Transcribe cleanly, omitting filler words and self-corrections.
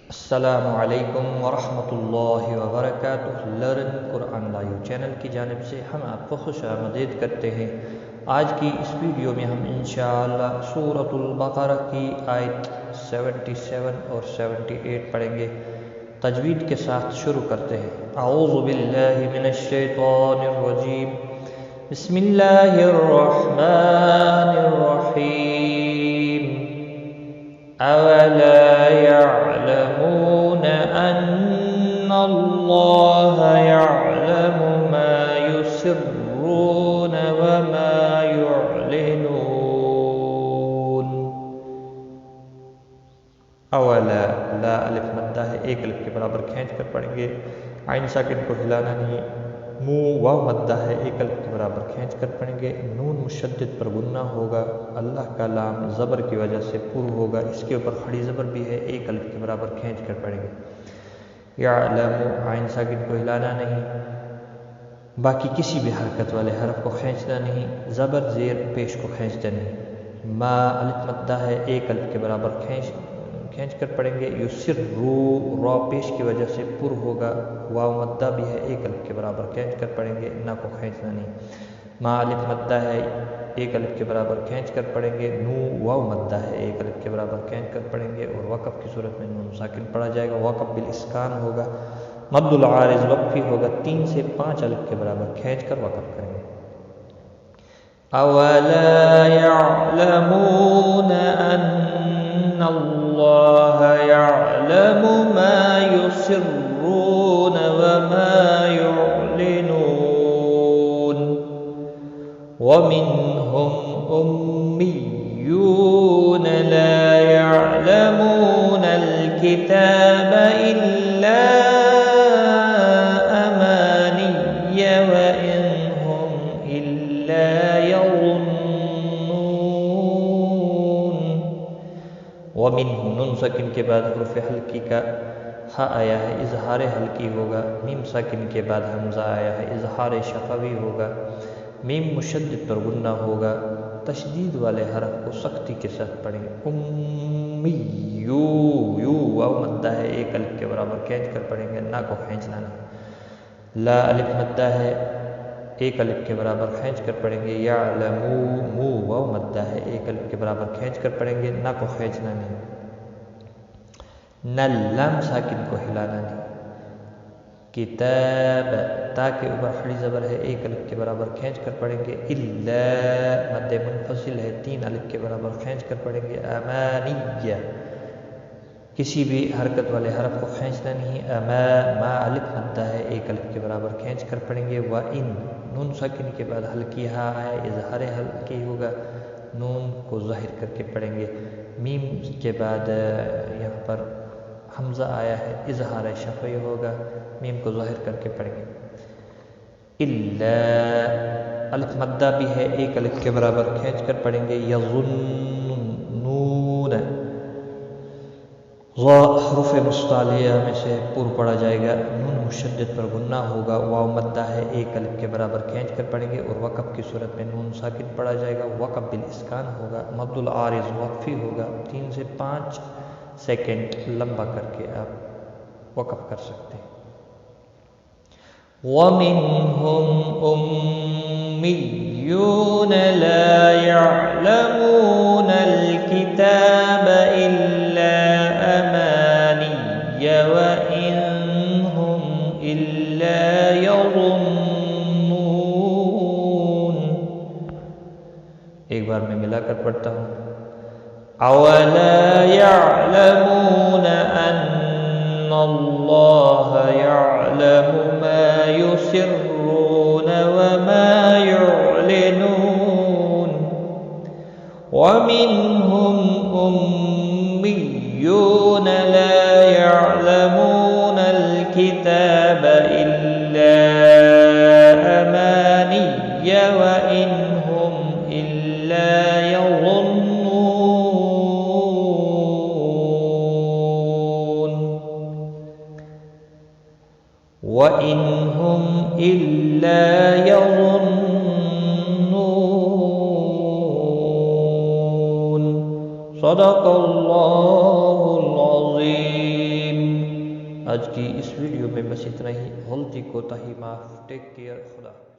السلام علیکم ورحمۃ اللہ وبرکاتہ۔ لرن قرآن لائیو چینل کی جانب سے ہم آپ کو خوش آمدید کرتے ہیں۔ آج کی اس ویڈیو میں ہم انشاءاللہ سورۃ البقرہ کی آیت 77 اور 78 پڑھیں گے۔ تجوید کے ساتھ شروع کرتے ہیں۔ اعوذ باللہ من الشیطان الرجیم، بسم اللہ الرحمن الرحیم۔ اولا يعلمون ان اللہ يعلم ما يسرون وما يعلنون۔ اولا، لا الف مدہ ہے، ایک الف کے برابر کھینچ کر پڑھیں گے، عین ساکن کو ہلانا نہیں۔ منہ واو مدہ ہے، ایک الف کے برابر کھینچ کر پڑھیں گے۔ نون مشدد پر غنہ ہوگا، اللہ کا لام زبر کی وجہ سے پر ہوگا، اس کے اوپر کھڑی زبر بھی ہے، ایک الف کے برابر کھینچ کر پڑھیں گے۔ یعلم، عین ساکن کو ہلانا نہیں، باقی کسی بھی حرکت والے حرف کو کھینچنا نہیں، زبر زیر پیش کو کھینچنا نہیں۔ ما الف مدہ ہے، ایک الف کے برابر کھینچ کر پڑھیں گے۔ یسرو، را پیش کی وجہ سے پر ہوگا، واو مدہ بھی ہے، ایک الف کے برابر کھینچ کر پڑھیں گے، نہ کو کھینچنا نہیں۔ ما الف مدہ ہے، ایک الف کے برابر کھینچ کر پڑھیں گے۔ نو واو مدہ ہے، ایک الف کے برابر کھینچ کر پڑھیں گے، اور وقف کی صورت میں نون ساکن پڑھا جائے گا، وقف بالاسکان ہوگا، مد العارض وقفی ہوگا، 3 سے 5 الف کے برابر کھینچ کر وقف کریں گے۔ اولا يعلمون ان اللہ يعلم ما يسرون وما يعلنون۔ ومنهم أميون لا يعلمون الكتاب إلا أماني وإن هم إلا يظنون۔ ومنهم، نون ساکن کے بعد حرف حلقی کا ہا آیا ہے، اظہار حلقی ہوگا۔ میم ساکن کے بعد حمزہ آیا ہے، اظہار شفوی ہوگا۔ میم مشدد پر غنہ ہوگا، تشدید والے حرف کو سختی کے ساتھ پڑھیں گے۔ امیو، یو واو مدہ ہے، ایک الف کے برابر کھینچ کر پڑھیں گے، نہ کو کھینچنا نہیں۔ لا الف مدہ ہے، ایک الف کے برابر کھینچ کر پڑھیں گے۔ یعلمو، مو واو مدہ ہے، ایک الف کے برابر کھینچ کر پڑھیں گے، نہ کو کھینچنا نہیں۔ نل، لام ساکن کو ہلانا نہیں۔ کتاب، تا کے اوپر کھڑی زبر ہے، ایک الف کے برابر کھینچ کر پڑھیں گے۔ الا، مد منفصل ہے، 3 الف کے برابر کھینچ کر پڑھیں گے۔ امانیہ، کسی بھی حرکت والے حرف کو کھینچنا نہیں۔ اما، ما الف مدہ ہے، ایک الف کے برابر کھینچ کر پڑھیں گے۔ وَإِن، نون ساکن کے بعد حلقی ہا ہے، اظہار حلقی ہوگا، نون کو ظاہر کر کے پڑھیں گے۔ میم کے بعد یہاں پر حمزہ آیا ہے، اظہار شفوی ہوگا، میم کو ظاہر کر کے پڑھیں گے۔ الا، الف مدہ بھی ہے، ایک الف کے برابر کھینچ کر پڑھیں گے۔ یظنون، ظا حروف مستعلیہ میں سے پر پڑھا جائے گا، نون مشدد پر غنہ ہوگا، واو مدہ ہے، ایک الف کے برابر کھینچ کر پڑھیں گے، اور وقف کی صورت میں نون ساکن پڑھا جائے گا، وقف بالاسکان ہوگا، مد العارض وقفی ہوگا، 3 سے 5 سیکنڈ لمبا کر کے آپ وقف کر سکتے ہیں۔ وَمِنْهُمْ أُمِّيُّونَ لَا يَعْلَمُونَ الْكِتَابَ إِلَّا أَمَانِيَّ وَإِنْ هُمْ إِلَّا يَظُنُّونَ۔ ایک بار میں ملا کر پڑھتا ہوں۔ اولا يعلمون ان اللہ يعلم ما يسرون وما يعلنون۔ ومنهم أميون لا يعلمون الكتاب إلا أماني وإن هم إلا يظنون۔ وَإِنْ هُمْ إِلَّا يَظُنُّونَ۔ صدق اللہ العظیم۔ آج کی اس ویڈیو میں بس اتنا ہی، غلطی کوتاہی معاف، ٹیک کیئر، خدا حافظ۔